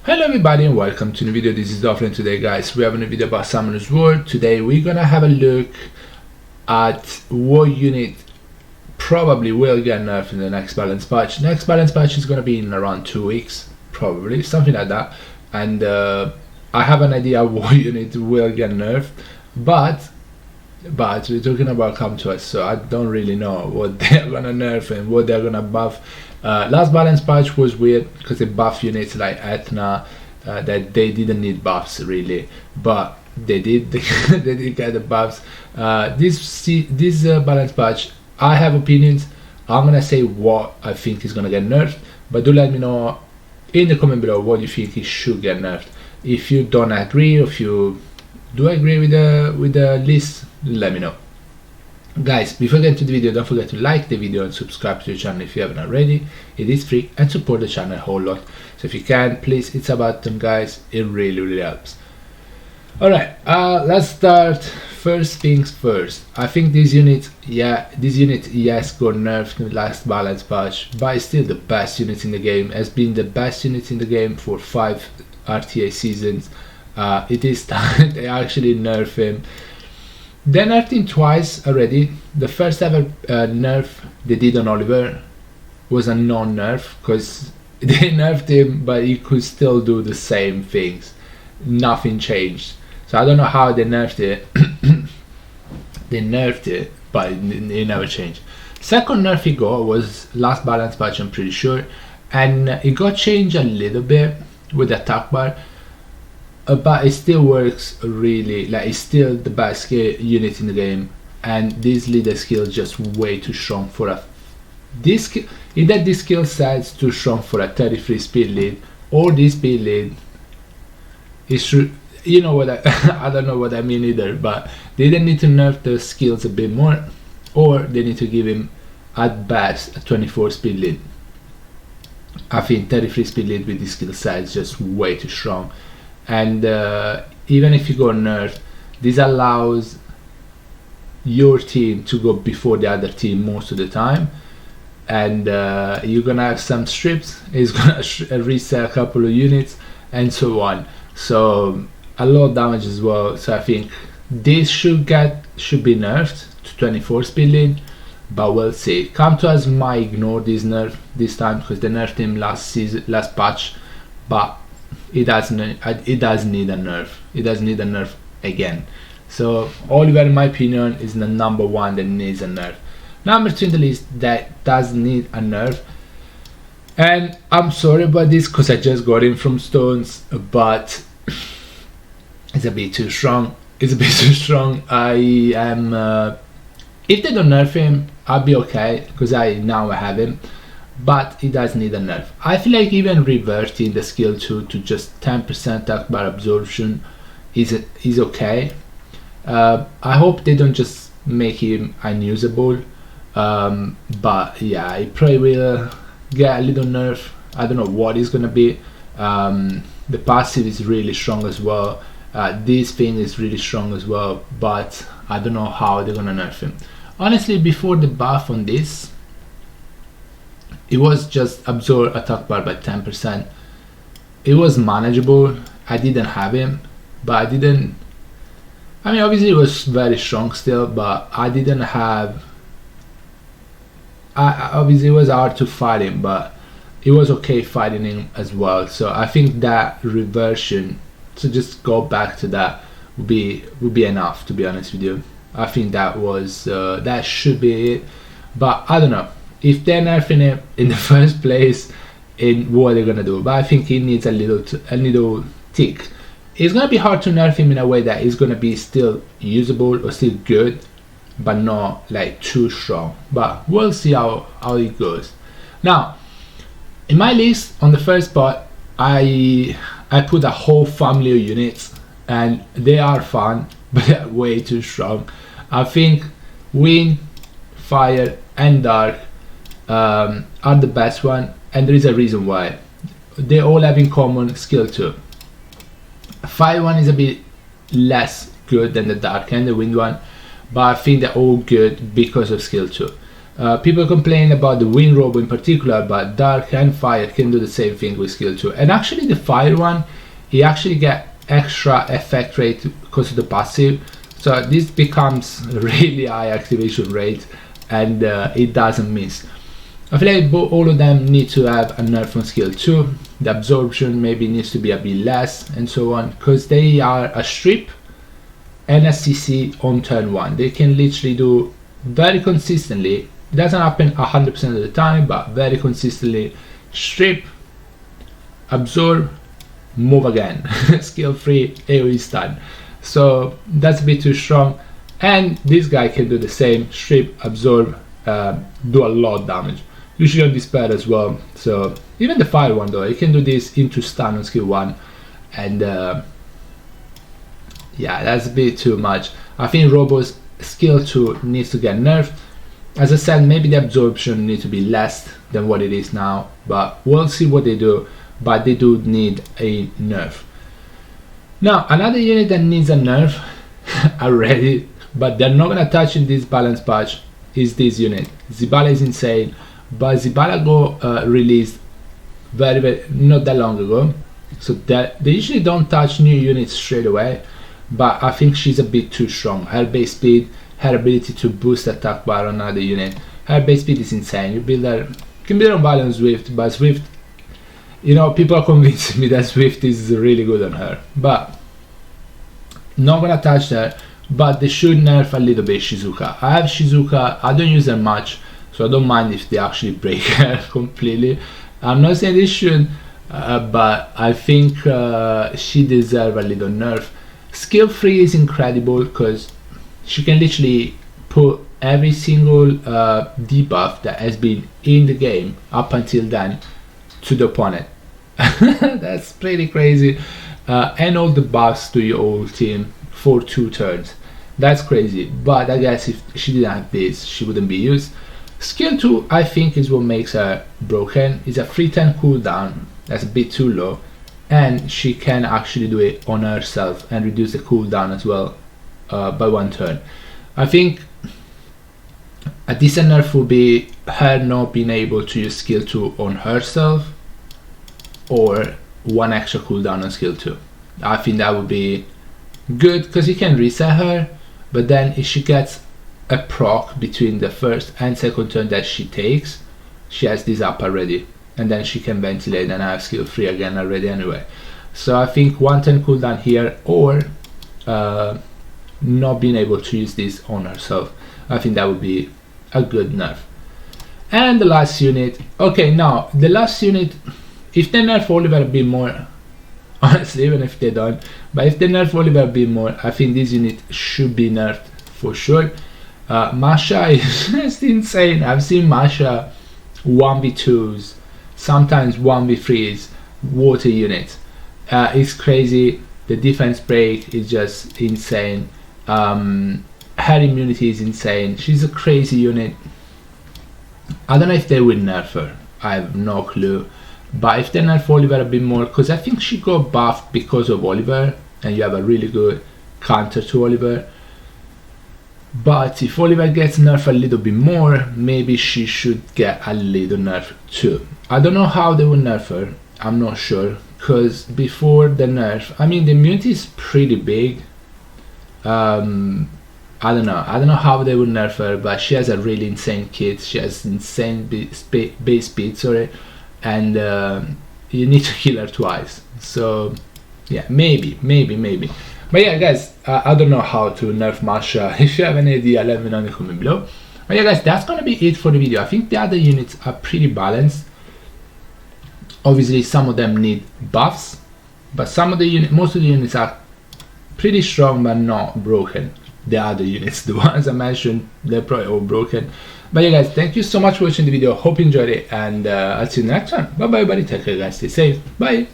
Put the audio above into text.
Hello everybody and welcome to the video. This is Dolphin. Today guys we have a new video about Summoner's War. Today we're gonna have a look at what unit probably will get nerfed in the next balance patch. Next balance patch is gonna be in around 2 weeks, probably something like that, and I have an idea what unit will get nerfed, but we're talking about come to us, so I don't really know what they're gonna nerf and what they're gonna buff. Last balance patch was weird because they buffed units like Ethna that they didn't need buffs really, but they did. They did get the buffs. This balance patch, I have opinions. I'm gonna say what I think is gonna get nerfed, but do let me know in the comment below what you think it should get nerfed. If you don't agree, or if you do agree with the list, let me know. Guys, before getting to the video, don't forget to like the video and subscribe to the channel if you haven't already. It is free and support the channel a whole lot. So if you can, please hit a button guys, it really helps. Alright, let's start. First things first. I think this unit yes got nerfed in the last balance patch, but it's still the best unit in the game. Has been the best unit in the game for 5 RTA seasons. It is time they actually nerf him. They nerfed him twice already. The first ever nerf they did on Oliver was a non-nerf because they nerfed him, but he could still do the same things. Nothing changed. So I don't know how they nerfed it. They nerfed it, but it never changed. Second nerf he got was last balance patch, I'm pretty sure, and it got changed a little bit with the attack bar. But it still works really, like it's still the best unit in the game, and this leader skill is just way too strong for a this skill set's too strong for a 33 speed lead, or this speed lead is, you know what I don't know what I mean either, but they then need to nerf the skills a bit more, or they need to give him at best a 24 speed lead. I think 33 speed lead with this skill set is just way too strong. And even if you go nerf, this allows your team to go before the other team most of the time, and you're gonna have some strips. It's gonna reset a couple of units and so on. So a lot of damage as well. So I think this should be nerfed to 24 speed lead, but we'll see. Come to us might ignore this nerf this time because they nerfed him last patch, but it does need a nerf. It does need a nerf again. So Oliver, in my opinion, is the number one that needs a nerf. Number 2 in the list that does need a nerf, and I'm sorry about this because I just got him from Stones, but it's a bit too strong. It's a bit too strong. I am if they don't nerf him, I'll be okay because I have him. But it does need a nerf. I feel like even reverting the skill to just 10% attack bar absorption is okay. I hope they don't just make him unusable, but yeah, it probably will get a little nerf. I don't know what it's gonna be. The passive is really strong as well. This thing is really strong as well, but I don't know how they're gonna nerf him. Honestly, before the buff on this, it was just absorb attack bar by 10%. It was manageable. I didn't have him, but I mean, obviously it was very strong still, but I didn't have. Obviously it was hard to fight him, but it was okay fighting him as well. So I think that reversion, to just go back to that, would be enough. To be honest with you, I think that was that should be it. But I don't know. If they're nerfing it in the first place, in what they're gonna do, but I think he needs a little tick. It's gonna be hard to nerf him in a way that he's gonna be still usable or still good, but not like too strong. But we'll see how it goes. Now, in my list on the first spot, I put a whole family of units, and they are fun, but they're way too strong. I think Wind, Fire, and Dark are the best one, and there is a reason why. They all have in common skill 2. Fire one is a bit less good than the Dark and the Wind one, but I think they're all good because of skill 2. People complain about the wind robo in particular, but dark and fire can do the same thing with skill 2. And actually the fire one, you actually get extra effect rate because of the passive, so this becomes really high activation rate, and it doesn't miss. I feel like all of them need to have a nerf on skill 2. The absorption maybe needs to be a bit less and so on, because they are a strip and a CC on turn 1. They can literally do very consistently, it doesn't happen 100% of the time, but very consistently strip, absorb, move again. Skill 3 AoE stun. So that's a bit too strong, and this guy can do the same, strip, absorb, do a lot of damage. Usually on Despair as well. So even the fire one though, you can do this into stun on skill 1, and yeah, that's a bit too much. I think Robo's skill 2 needs to get nerfed. As I said, maybe the absorption needs to be less than what it is now, but we'll see what they do. But they do need a nerf. Now another unit that needs a nerf already, but they're not gonna touch in this balance patch, is this unit. Zibala is insane, but Zibala got released very not that long ago, so that they usually don't touch new units straight away, but I think she's a bit too strong. Her base speed, her ability to boost attack bar on another unit, her base speed is insane. You build her, you can build her on value on Swift, but Swift, you know, people are convincing me that Swift is really good on her, but not gonna touch her. But they should nerf a little bit Shizuka. I have Shizuka, I don't use her much, so I don't mind if they actually break her completely. I'm not saying they should, but I think she deserves a little nerf. Skill 3 is incredible because she can literally put every single debuff that has been in the game up until then to the opponent. That's pretty crazy. And all the buffs to your whole team for 2 turns. That's crazy, but I guess if she didn't have this, she wouldn't be used. Skill 2, I think, is what makes her broken. It's a free 10 cooldown, that's a bit too low, and she can actually do it on herself and reduce the cooldown as well by 1 turn. I think a decent nerf would be her not being able to use skill 2 on herself, or 1 extra cooldown on skill 2. I think that would be good because you can reset her, but then if she gets a proc between the first and second turn that she takes, she has this up already, and then she can ventilate and have skill 3 again already anyway. So I think 1 turn cooldown here, or not being able to use this on herself. I think that would be a good nerf. And the last unit, okay, now the last unit, if they nerf Oliver a bit more, honestly, even if they don't, but if they nerf Oliver a bit more, I think this unit should be nerfed for sure. Masha is just insane. I've seen Masha 1v2s, sometimes 1v3s, water units. It's crazy. The defense break is just insane. Her immunity is insane. She's a crazy unit. I don't know if they will nerf her. I have no clue. But if they nerf Oliver a bit more, because I think she got buffed because of Oliver, and you have a really good counter to Oliver. But if Oliver gets nerfed a little bit more, maybe she should get a little nerf too. I don't know how they will nerf her, I'm not sure, because before the nerf, I mean, the immunity is pretty big. I don't know how they will nerf her, but she has a really insane kit. She has insane base speed, sorry, and you need to kill her twice. So yeah, maybe. But yeah, guys, I don't know how to nerf Masha. If you have any idea, let me know in the comment below. But yeah, guys, that's gonna be it for the video. I think the other units are pretty balanced. Obviously, some of them need buffs, but most of the units are pretty strong but not broken. The other units, the ones I mentioned, they're probably all broken. But yeah, guys, thank you so much for watching the video. Hope you enjoyed it, and I'll see you in the next one. Bye bye, everybody. Take care, guys. Stay safe. Bye.